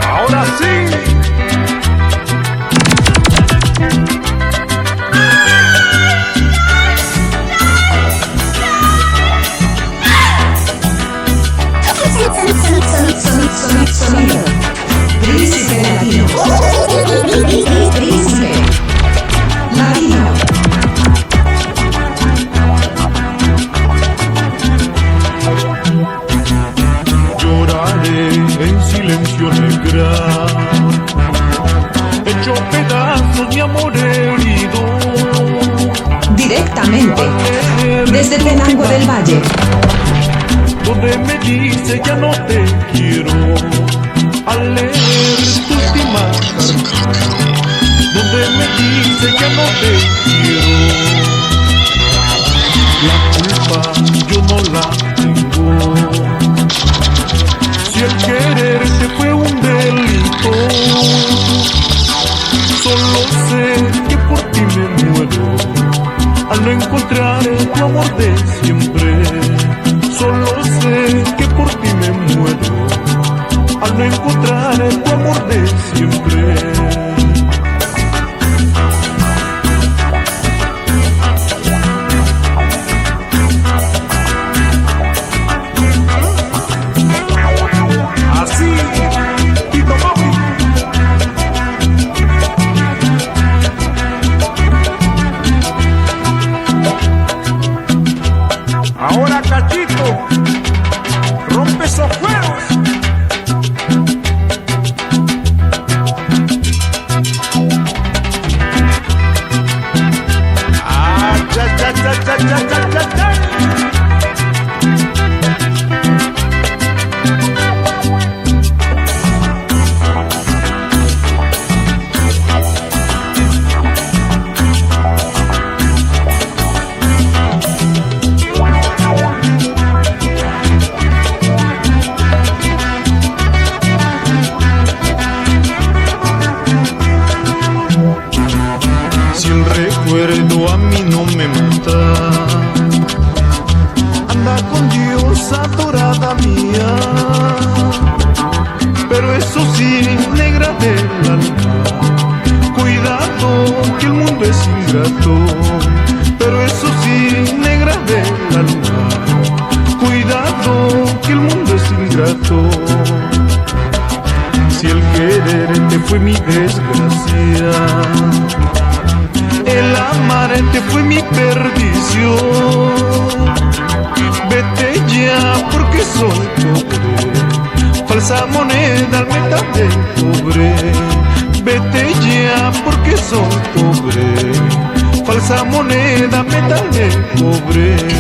Ahora sí. Sonido Príncipe Latino. Príncipe Latino. Lloraré en silencio negra, hecho pedazos mi amor herido. Directamente desde Tenango del Valle, Donde me dice ya no te quiero, al leer tu última carta. Donde me dice ya no te quiero, la culpa yo no la tengo. Si el quererte fue un delito, solo sé que por ti me muero, al no encontrar tu amor de siempre. Solo sé que por ti me muero, al no encontrar tu amor de siempre. Así, Tito Papi. Ahora Cachito, rompe esos juegos. Ah, cha, cha, cha, cha, cha, cha, cha, cha. Si el recuerdo a mí no me mata, anda con Dios, adorada mía. Pero eso sí, negra del alma, cuidado que el mundo es ingrato. Pero eso sí, negra del alma, cuidado que el mundo es ingrato. Si el quererte fue mi desgracia, el amarte fue mi perdición. Vete ya porque soy pobre, falsa moneda al metal del pobre. Vete ya porque soy pobre, falsa moneda metal del pobre.